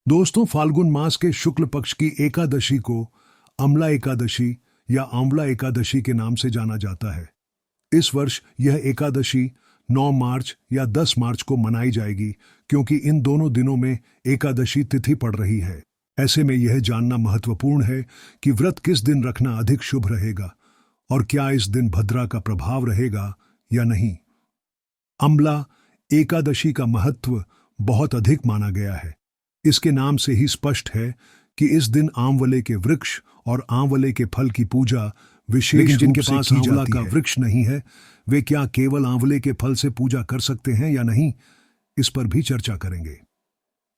दोस्तों, फाल्गुन मास के शुक्ल पक्ष की एकादशी को अमला एकादशी या आंवला एकादशी के नाम से जाना जाता है। इस वर्ष यह एकादशी 9 मार्च या 10 मार्च को मनाई जाएगी, क्योंकि इन दोनों दिनों में एकादशी तिथि पड़ रही है। ऐसे में यह जानना महत्वपूर्ण है कि व्रत किस दिन रखना अधिक शुभ रहेगा और क्या इस दिन भद्रा का प्रभाव रहेगा या नहीं। अमला एकादशी का महत्व बहुत अधिक माना गया है। इसके नाम से ही स्पष्ट है कि इस दिन आंवले के वृक्ष और आंवले के फल की पूजा विशेष जिनके पास आंवला का वृक्ष नहीं है, वे क्या केवल आंवले के फल से पूजा कर सकते हैं या नहीं, इस पर भी चर्चा करेंगे।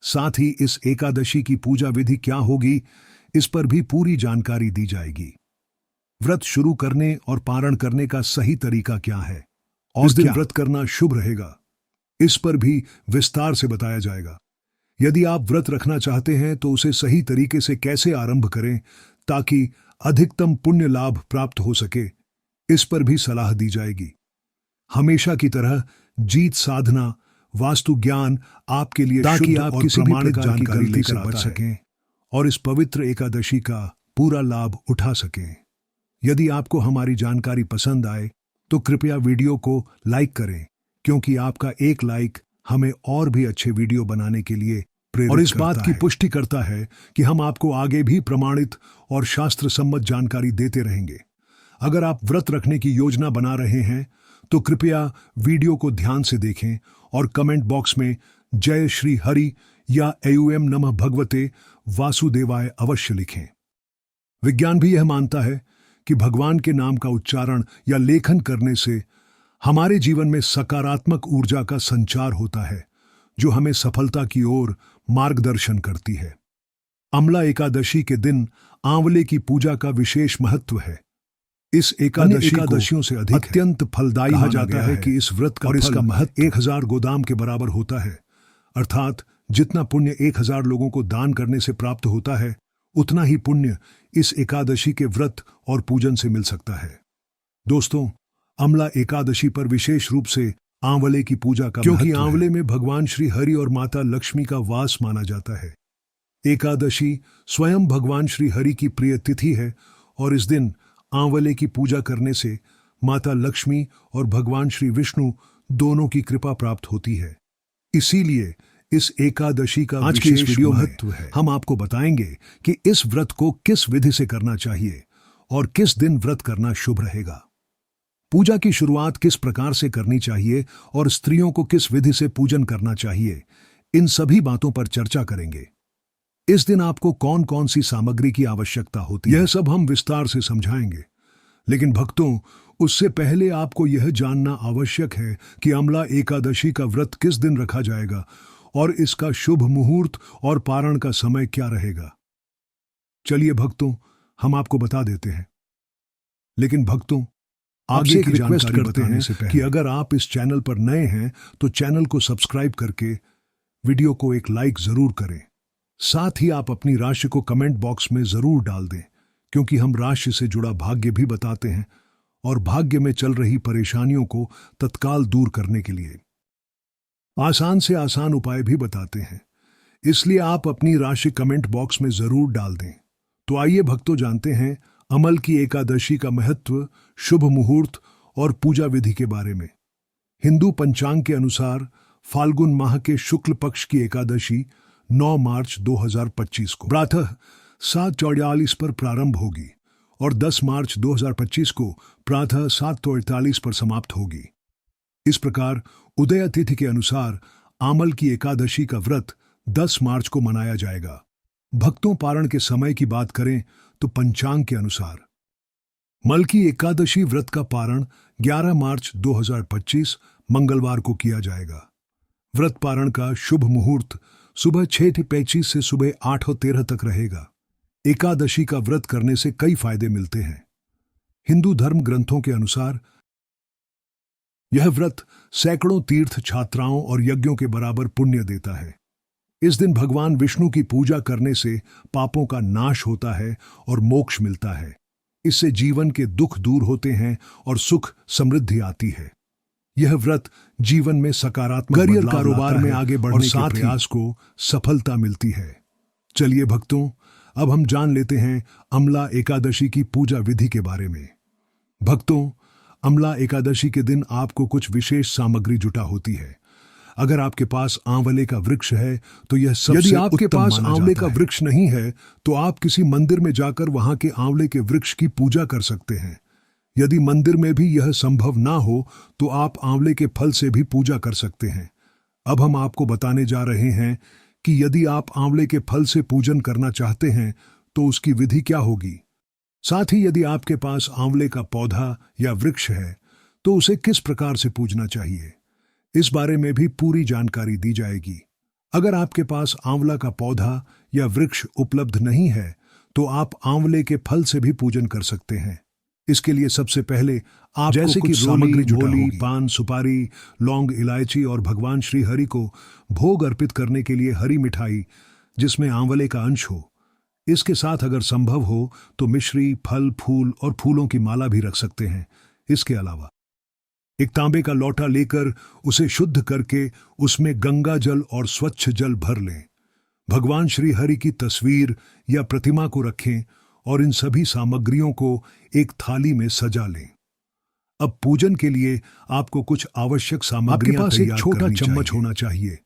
साथ ही इस एकादशी की पूजा विधि क्या होगी, इस पर भी पूरी जानकारी दी जाएगी। व्रत शुरू करने और पारण करने का सही तरीका क्या है और इस दिन व्रत करना शुभ रहेगा, इस पर भी विस्तार से बताया जाएगा। यदि आप व्रत रखना चाहते हैं तो उसे सही तरीके से कैसे आरंभ करें ताकि अधिकतम पुण्य लाभ प्राप्त हो सके, इस पर भी सलाह दी जाएगी। हमेशा की तरह जीत साधना वास्तु ज्ञान आपके लिए ताकि आप किसी प्रमाणित जानकारी लेकर बच सकें और इस पवित्र एकादशी का पूरा लाभ उठा सकें। यदि आपको हमारी जानकारी पसंद आए तो कृपया वीडियो को लाइक करें, क्योंकि आपका एक लाइक हमें और भी अच्छे वीडियो बनाने के लिए प्रेरित और इस बात की पुष्टि करता है कि हम आपको आगे भी प्रमाणित और शास्त्र सम्मत जानकारी देते रहेंगे। अगर आप व्रत रखने की योजना बना रहे हैं तो कृपया वीडियो को ध्यान से देखें और कमेंट बॉक्स में जय श्री हरि या एयूएम नमः भगवते वासुदेवाय अवश्य लिखें। विज्ञान भी यह मानता है कि भगवान के नाम का उच्चारण या लेखन करने से हमारे जीवन में सकारात्मक ऊर्जा का संचार होता है, जो हमें सफलता की ओर मार्गदर्शन करती है। अमला एकादशी के दिन आंवले की पूजा का विशेष महत्व है। इस एकादशियों से अधिक अत्यंत फलदायी कहा जाता है कि इस व्रत का और इसका महत्व 1000 गोदाम के बराबर होता है। अर्थात जितना पुण्य 1000 लोगों को दान करने से प्राप्त होता है, उतना ही पुण्य इस एकादशी के व्रत और पूजन से मिल सकता है। दोस्तों, अमला एकादशी पर विशेष रूप से आंवले की पूजा का क्योंकि आंवले में भगवान श्री हरि और माता लक्ष्मी का वास माना जाता है। एकादशी स्वयं भगवान श्री हरि की प्रिय तिथि है और इस दिन आंवले की पूजा करने से माता लक्ष्मी और भगवान श्री विष्णु दोनों की कृपा प्राप्त होती है। इसीलिए इस एकादशी का आज के इस वीडियो महत्व है। हम आपको बताएंगे कि इस व्रत को किस विधि से करना चाहिए और किस दिन व्रत करना शुभ रहेगा। पूजा की शुरुआत किस प्रकार से करनी चाहिए और स्त्रियों को किस विधि से पूजन करना चाहिए, इन सभी बातों पर चर्चा करेंगे। इस दिन आपको कौन कौन सी सामग्री की आवश्यकता होती है, यह सब हम विस्तार से समझाएंगे। लेकिन भक्तों, उससे पहले आपको यह जानना आवश्यक है कि अमला एकादशी का व्रत किस दिन रखा जाएगा और इसका शुभ मुहूर्त और पारण का समय क्या रहेगा। चलिए भक्तों, हम आपको बता देते हैं। लेकिन भक्तों, आगे की रिक्वेस्ट करते हैं कि अगर आप इस चैनल पर नए हैं तो चैनल को सब्सक्राइब करके वीडियो को एक लाइक जरूर करें। साथ ही आप अपनी राशि को कमेंट बॉक्स में जरूर डाल दें, क्योंकि हम राशि से जुड़ा भाग्य भी बताते हैं और भाग्य में चल रही परेशानियों को तत्काल दूर करने के लिए आसान से आसान उपाय भी बताते हैं। इसलिए आप अपनी राशि कमेंट बॉक्स में जरूर डाल दें। तो आइए भक्तों, जानते हैं अमल की एकादशी का महत्व, शुभ मुहूर्त और पूजा विधि के बारे में। हिंदू पंचांग के अनुसार फाल्गुन माह के शुक्ल पक्ष की एकादशी 9 मार्च 2025 को प्रातः 7:44 पर प्रारंभ होगी और 10 मार्च 2025 को प्रातः 7:48 पर समाप्त होगी। इस प्रकार उदय तिथि के अनुसार आमल की एकादशी का व्रत 10 मार्च को मनाया जाएगा। भक्तों, पारण के समय की बात करें तो पंचांग के अनुसार मल की एकादशी व्रत का पारण 11 मार्च 2025 मंगलवार को किया जाएगा। व्रत पारण का शुभ मुहूर्त सुबह 6:35 से सुबह 8:13 तक रहेगा। एकादशी का व्रत करने से कई फायदे मिलते हैं। हिंदू धर्म ग्रंथों के अनुसार यह व्रत सैकड़ों तीर्थ छात्राओं और यज्ञों के बराबर पुण्य देता है। इस दिन भगवान विष्णु की पूजा करने से पापों का नाश होता है और मोक्ष मिलता है। इससे जीवन के दुख दूर होते हैं और सुख समृद्धि आती है। यह व्रत जीवन में सकारात्मक करियर, कारोबार में आगे बढ़ने के प्रयास को सफलता मिलती है। चलिए भक्तों, अब हम जान लेते हैं अमला एकादशी की पूजा विधि के बारे में। भक्तों, अमला एकादशी के दिन आपको कुछ विशेष सामग्री जुटा होती है। अगर आपके पास आंवले का वृक्ष है तो यह सबसे यदि आपके उत्तम पास माना आंवले जाता का है। वृक्ष नहीं है तो आप किसी मंदिर में जाकर वहां के आंवले के वृक्ष की पूजा कर सकते हैं। यदि मंदिर में भी यह संभव ना हो तो आप आंवले के फल से भी पूजा कर सकते हैं। अब हम आपको बताने जा रहे हैं कि यदि आप आंवले के फल से पूजन करना चाहते हैं तो उसकी विधि क्या होगी। साथ ही यदि आपके पास आंवले का पौधा या वृक्ष है तो उसे किस प्रकार से पूजना चाहिए, इस बारे में भी पूरी जानकारी दी जाएगी। अगर आपके पास आंवला का पौधा या वृक्ष उपलब्ध नहीं है तो आप आंवले के फल से भी पूजन कर सकते हैं। इसके लिए सबसे पहले आप जैसे कि सामग्री जुटाई, पान, सुपारी, लौंग, इलायची और भगवान श्री हरि को भोग अर्पित करने के लिए हरी मिठाई जिसमें आंवले का अंश हो। इसके साथ अगर संभव हो तो मिश्री, फल, फूल और फूलों की माला भी रख सकते हैं। इसके अलावा एक तांबे का लोटा लेकर उसे शुद्ध करके उसमें गंगा जल और स्वच्छ जल भर लें। भगवान श्री हरि की तस्वीर या प्रतिमा को रखें और इन सभी सामग्रियों को एक थाली में सजा लें। अब पूजन के लिए आपको कुछ आवश्यक सामग्रियां तैयार करनी चाहिए। आपके पास एक छोटा चम्मच होना चाहिए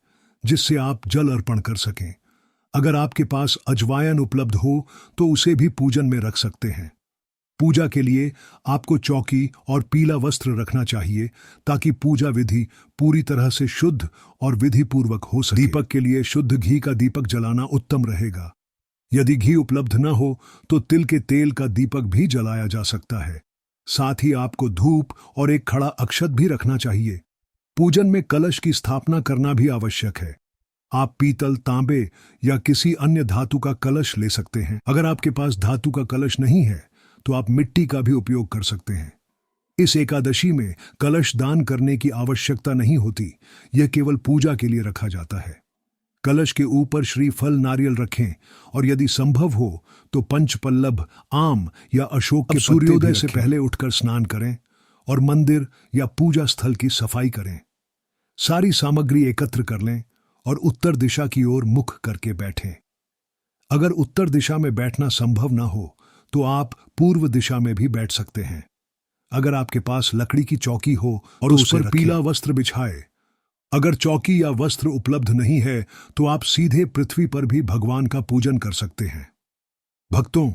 जिससे आप जल अर्पण कर सकें। अगर आपके पास अजवायन उपलब्ध हो तो उसे भी पूजन में रख सकते हैं। पूजा के लिए आपको चौकी और पीला वस्त्र रखना चाहिए ताकि पूजा विधि पूरी तरह से शुद्ध और विधि पूर्वक हो सके। दीपक के लिए शुद्ध घी का दीपक जलाना उत्तम रहेगा। यदि घी उपलब्ध न हो तो तिल के तेल का दीपक भी जलाया जा सकता है। साथ ही आपको धूप और एक खड़ा अक्षत भी रखना चाहिए। पूजन में कलश की स्थापना करना भी आवश्यक है। आप पीतल, तांबे या किसी अन्य धातु का कलश ले सकते हैं। अगर आपके पास धातु का कलश नहीं है तो आप मिट्टी का भी उपयोग कर सकते हैं। इस एकादशी में कलश दान करने की आवश्यकता नहीं होती, यह केवल पूजा के लिए रखा जाता है। कलश के ऊपर श्रीफल, नारियल रखें और यदि संभव हो तो पंचपल्लव, आम या अशोक के सूर्योदय से पहले उठकर स्नान करें और मंदिर या पूजा स्थल की सफाई करें। सारी सामग्री एकत्र कर लें और उत्तर दिशा की ओर मुख करके बैठें। अगर उत्तर दिशा में बैठना संभव ना हो तो आप पूर्व दिशा में भी बैठ सकते हैं। अगर आपके पास लकड़ी की चौकी हो और उस पर पीला वस्त्र बिछाए। अगर चौकी या वस्त्र उपलब्ध नहीं है तो आप सीधे पृथ्वी पर भी भगवान का पूजन कर सकते हैं। भक्तों,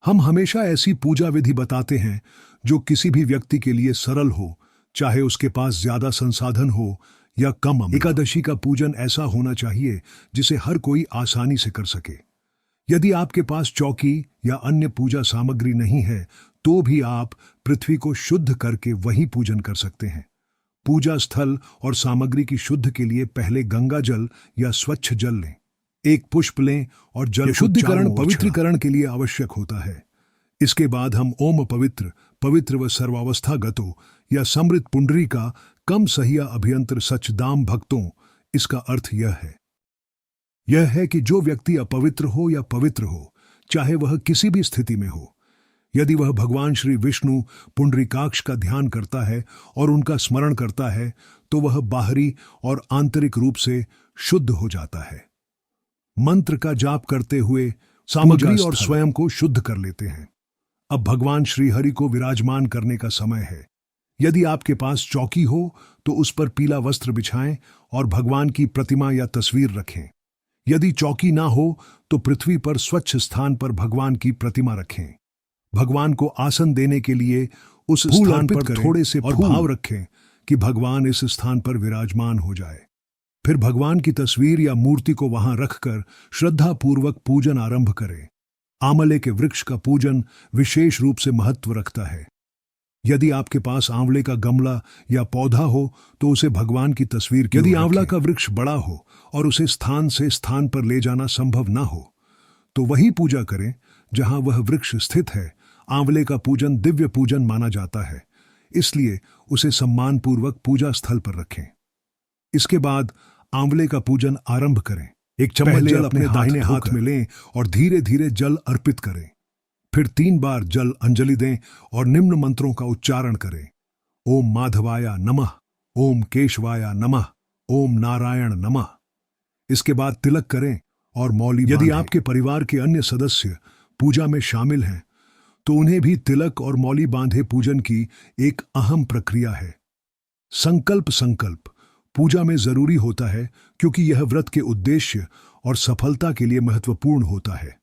हम हमेशा ऐसी पूजा विधि बताते हैं जो किसी भी व्यक्ति के लिए सरल हो, चाहे उसके पास ज्यादा संसाधन हो या कम। एकादशी का पूजन ऐसा होना चाहिए जिसे हर कोई आसानी से कर सके। यदि आपके पास चौकी या अन्य पूजा सामग्री नहीं है तो भी आप पृथ्वी को शुद्ध करके वहीं पूजन कर सकते हैं। पूजा स्थल और सामग्री की शुद्ध के लिए पहले गंगा जल या स्वच्छ जल लें। एक पुष्प लें और जल शुद्धिकरण, पवित्रीकरण के लिए आवश्यक होता है। इसके बाद हम ओम पवित्र, पवित्र व सर्वावस्था गतो या समृत पुंडरी का कम सहिया अभियंत्र सचदाम भक्तों। इसका अर्थ यह है कि जो व्यक्ति अपवित्र हो या पवित्र हो, चाहे वह किसी भी स्थिति में हो, यदि वह भगवान श्री विष्णु पुंडरीकाक्ष का ध्यान करता है और उनका स्मरण करता है तो वह बाहरी और आंतरिक रूप से शुद्ध हो जाता है। मंत्र का जाप करते हुए सामग्री और स्वयं को शुद्ध कर लेते हैं। अब भगवान श्री हरि को विराजमान करने का समय है। यदि आपके पास चौकी हो तो उस पर पीला वस्त्र बिछाएं और भगवान की प्रतिमा या तस्वीर रखें। यदि चौकी ना हो तो पृथ्वी पर स्वच्छ स्थान पर भगवान की प्रतिमा रखें। भगवान को आसन देने के लिए उस स्थान पर थोड़े से और भाव रखें कि भगवान इस स्थान पर विराजमान हो जाए। फिर भगवान की तस्वीर या मूर्ति को वहां रखकर श्रद्धापूर्वक पूजन आरंभ करें। आंवले के वृक्ष का पूजन विशेष रूप से महत्व रखता है। यदि आपके पास आंवले का गमला या पौधा हो तो उसे भगवान की तस्वीर के। यदि आंवला का वृक्ष बड़ा हो और उसे स्थान से स्थान पर ले जाना संभव ना हो तो वही पूजा करें जहां वह वृक्ष स्थित है। आंवले का पूजन दिव्य पूजन माना जाता है, इसलिए उसे सम्मानपूर्वक पूजा स्थल पर रखें। इसके बाद आंवले का पूजन आरंभ करें। एक चम्मच जल अपने दाहिने हाथ में लें और धीरे धीरे जल अर्पित करें। फिर 3 बार जल अंजलि दें और निम्न मंत्रों का उच्चारण करें। ओम माधवाय नमः, ओम केशवाय नमः, ओम नारायण नमः। इसके बाद तिलक करें और मौली यदि आपके परिवार के अन्य सदस्य पूजा में शामिल हैं तो उन्हें भी तिलक और मौली बांधे पूजन की एक अहम प्रक्रिया है। संकल्प पूजा में जरूरी होता है क्योंकि यह व्रत के उद्देश्य और सफलता के लिए महत्वपूर्ण होता है।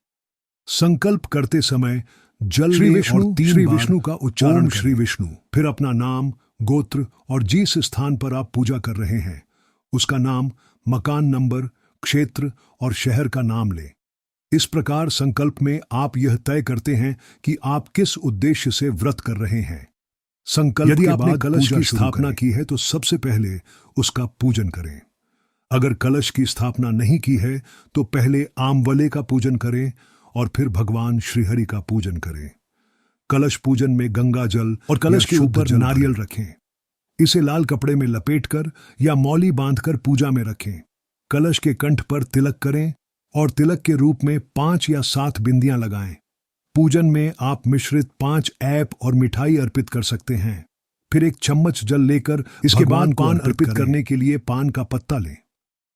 संकल्प करते समय जल श्री लें विष्णु, और 3 श्री बार विष्णु का उच्चारण ओम श्री विष्णु, फिर अपना नाम, गोत्र और जिस स्थान पर आप पूजा कर रहे हैं उसका नाम, मकान नंबर, क्षेत्र और शहर का नाम लें। इस प्रकार संकल्प में आप यह तय करते हैं कि आप किस उद्देश्य से व्रत कर रहे हैं। संकल्प यदि के आपने बाद कलश पूजा की स्थापना करें। की है तो सबसे पहले उसका पूजन करें। अगर कलश की स्थापना नहीं की है तो पहले आमवले का पूजन करें और फिर भगवान श्रीहरि का पूजन करें। कलश पूजन में गंगा जल और कलश के या ऊपर शुद्ध नारियल नारियल रखें। इसे लाल कपड़े में लपेटकर या मौली बांधकर पूजा में रखें। कलश के कंठ पर तिलक करें और तिलक के रूप में 5 या 7 बिंदियां लगाएं। पूजन में आप मिश्रित 5 ऐप और मिठाई अर्पित कर सकते हैं। फिर एक चम्मच जल लेकर इसके भगवान बाद को पान अर्पित अर्पित करें। करने के लिए पान का पत्ता लें।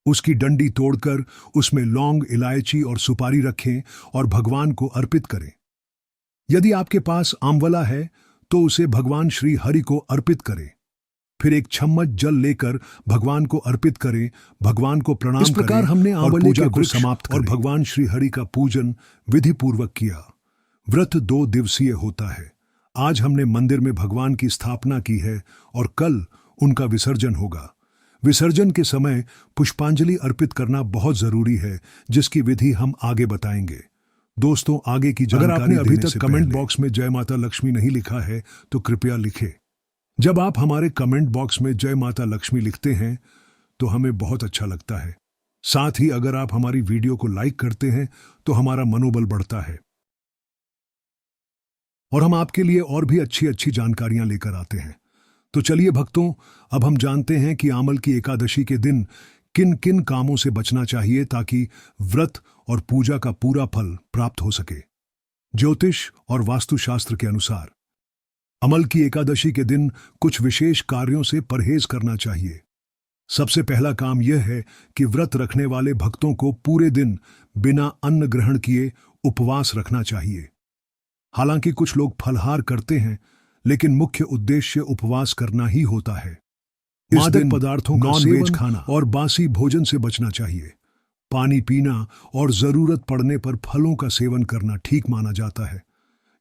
उसकी डंडी तोड़कर उसमें लौंग, इलायची और सुपारी रखें और भगवान को अर्पित करें। यदि आपके पास आंवला है तो उसे भगवान श्री हरि को अर्पित करें। फिर एक चम्मच जल लेकर भगवान को अर्पित करें, भगवान को प्रणाम इस प्रकार करें हमने और आंवले पूजा के को वृक्ष समाप्त और करें। भगवान श्री हरि का पूजन विधि पूर्वक किया। व्रत 2 दिवसीय होता है। आज हमने मंदिर में भगवान की स्थापना की है और कल उनका विसर्जन होगा। विसर्जन के समय पुष्पांजलि अर्पित करना बहुत जरूरी है, जिसकी विधि हम आगे बताएंगे। दोस्तों, आगे की अगर जानकारी आपने अभी देने तक से कमेंट पहले बॉक्स में जय माता लक्ष्मी नहीं लिखा है तो कृपया लिखें। जब आप हमारे कमेंट बॉक्स में जय माता लक्ष्मी लिखते हैं तो हमें बहुत अच्छा लगता है। साथ ही अगर आप हमारी वीडियो को लाइक करते हैं तो हमारा मनोबल बढ़ता है और हम आपके लिए और भी अच्छी अच्छी जानकारियां लेकर आते हैं। तो चलिए भक्तों, अब हम जानते हैं कि आमल की एकादशी के दिन किन किन कामों से बचना चाहिए ताकि व्रत और पूजा का पूरा फल प्राप्त हो सके। ज्योतिष और वास्तुशास्त्र के अनुसार अमल की एकादशी के दिन कुछ विशेष कार्यों से परहेज करना चाहिए। सबसे पहला काम यह है कि व्रत रखने वाले भक्तों को पूरे दिन बिना अन्न ग्रहण किए उपवास रखना चाहिए। हालांकि कुछ लोग फलहार करते हैं, लेकिन मुख्य उद्देश्य उपवास करना ही होता है। मादक पदार्थों का नॉन-वेज सेवन खाना और बासी भोजन से बचना चाहिए। पानी पीना और जरूरत पड़ने पर फलों का सेवन करना ठीक माना जाता है।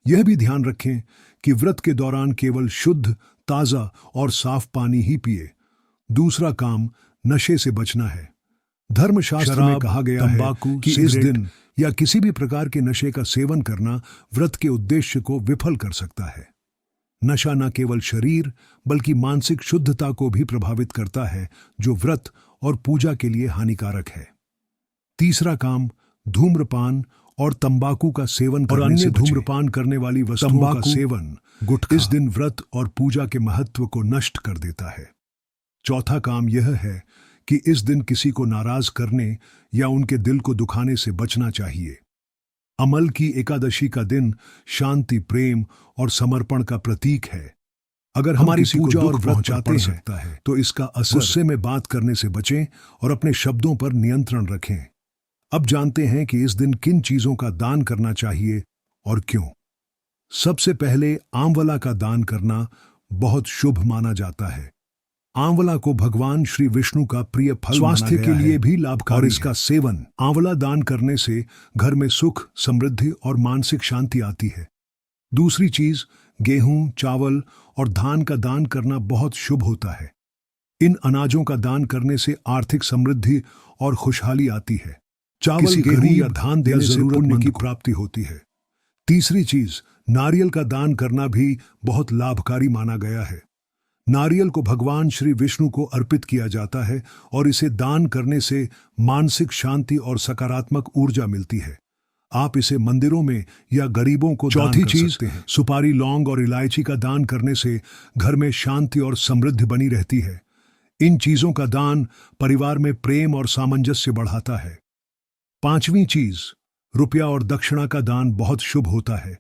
यह भी ध्यान रखें कि व्रत के दौरान केवल शुद्ध, ताजा और साफ पानी ही पिए। दूसरा काम नशे से बचना है। धर्मशास्त्र में शराब, कहा गया तंबाकू, है कि इस सिगरेट दिन या किसी भी प्रकार के नशे का सेवन करना व्रत के उद्देश्य को विफल कर सकता है। नशा न केवल शरीर बल्कि मानसिक शुद्धता को भी प्रभावित करता है, जो व्रत और पूजा के लिए हानिकारक है। तीसरा काम धूम्रपान और तंबाकू का सेवन और करने से अन्य बचें। धूम्रपान करने वाली वस्तुओं का तंबाकू, सेवन गुटखा इस दिन व्रत और पूजा के महत्व को नष्ट कर देता है। चौथा काम यह है कि इस दिन किसी को नाराज करने या उनके दिल को दुखाने से बचना चाहिए। अमल की एकादशी का दिन शांति, प्रेम और समर्पण का प्रतीक है। अगर हमारी किसी को पूजा दुख और व्रत पहुंचाते पड़ हैं, सकता है तो इसका असर गुस्से में बात करने से बचें और अपने शब्दों पर नियंत्रण रखें। अब जानते हैं कि इस दिन किन चीजों का दान करना चाहिए और क्यों। सबसे पहले आंवला का दान करना बहुत शुभ माना जाता है। आंवला को भगवान श्री विष्णु का प्रिय फल स्वास्थ्य के लिए भी लाभकारी और इसका सेवन आंवला दान करने से घर में सुख, समृद्धि और मानसिक शांति आती है। दूसरी चीज, गेहूं, चावल और धान का दान करना बहुत शुभ होता है। इन अनाजों का दान करने से आर्थिक समृद्धि और खुशहाली आती है। चावल, गेहूं या धान देने से पुण्य की प्राप्ति होती है। तीसरी चीज, नारियल का दान करना भी बहुत लाभकारी माना गया है। नारियल को भगवान श्री विष्णु को अर्पित किया जाता है और इसे दान करने से मानसिक शांति और सकारात्मक ऊर्जा मिलती है। आप इसे मंदिरों में या गरीबों को दान कर सकते हैं। सुपारी, लौंग और इलायची का दान करने से घर में शांति और समृद्धि बनी रहती है। इन चीजों का दान परिवार में प्रेम और सामंजस्य बढ़ाता है। पांचवी चीज, रुपया और दक्षिणा का दान बहुत शुभ होता है।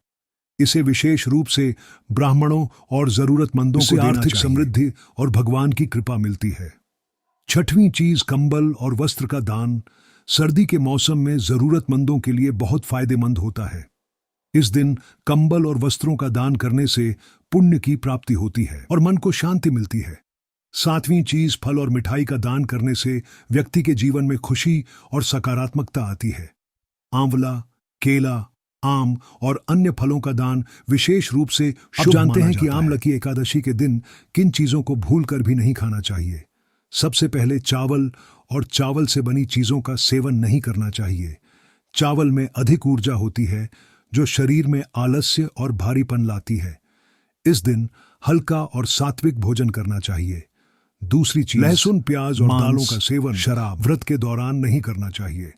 इसे विशेष रूप से ब्राह्मणों और जरूरतमंदों को आर्थिक समृद्धि और भगवान की कृपा मिलती है। छठवीं चीज, कंबल और वस्त्र का दान। सर्दी के मौसम में जरूरतमंदों के लिए बहुत फायदेमंद होता है। इस दिन कंबल और वस्त्रों का दान करने से पुण्य की प्राप्ति होती है और मन को शांति मिलती है। सातवीं चीज, फल और मिठाई का दान करने से व्यक्ति के जीवन में खुशी और सकारात्मकता आती है। आंवला, केला, आम और अन्य फलों का दान विशेष रूप से शुभ जानते हैं कि आमला की एकादशी के दिन किन चीजों को भूलकर भी नहीं खाना चाहिए। सबसे पहले चावल और चावल से बनी चीजों का सेवन नहीं करना चाहिए। चावल में अधिक ऊर्जा होती है जो शरीर में आलस्य और भारीपन लाती है। इस दिन हल्का और सात्विक भोजन करना चाहिए। दूसरी चीज, लहसुन, प्याज और दालों का सेवन शराब व्रत के दौरान नहीं करना चाहिए।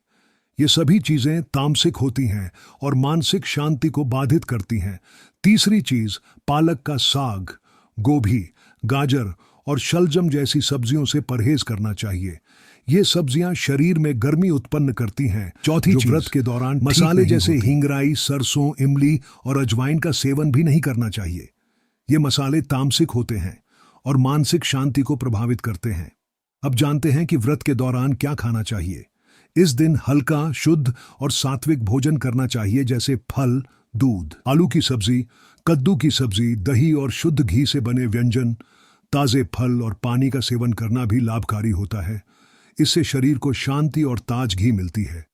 ये सभी चीजें तामसिक होती हैं और मानसिक शांति को बाधित करती हैं। तीसरी चीज, पालक का साग, गोभी, गाजर और शलजम जैसी सब्जियों से परहेज करना चाहिए। ये सब्जियां शरीर में गर्मी उत्पन्न करती हैं। चौथी चीज, व्रत के दौरान मसाले जैसे हिंगराई, सरसों, इमली और अजवाइन का सेवन भी नहीं करना चाहिए। ये मसाले तामसिक होते हैं और मानसिक शांति को प्रभावित करते हैं। अब जानते हैं कि व्रत के दौरान क्या खाना चाहिए। इस दिन हल्का, शुद्ध और सात्विक भोजन करना चाहिए, जैसे फल, दूध, आलू की सब्जी, कद्दू की सब्जी, दही और शुद्ध घी से बने व्यंजन, ताजे फल और पानी का सेवन करना भी लाभकारी होता है। इससे शरीर को शांति और ताजगी मिलती है।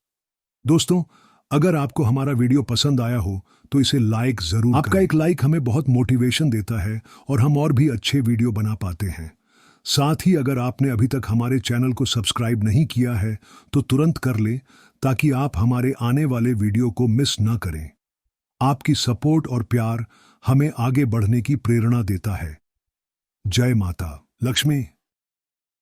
दोस्तों, अगर आपको हमारा वीडियो पसंद आया हो तो इसे लाइक जरूर। आपका एक लाइक हमें बहुत मोटिवेशन देता है और हम और भी अच्छे वीडियो बना पाते हैं। साथ ही अगर आपने अभी तक हमारे चैनल को सब्सक्राइब नहीं किया है तो तुरंत कर ले, ताकि आप हमारे आने वाले वीडियो को मिस ना करें। आपकी सपोर्ट और प्यार हमें आगे बढ़ने की प्रेरणा देता है। जय माता लक्ष्मी।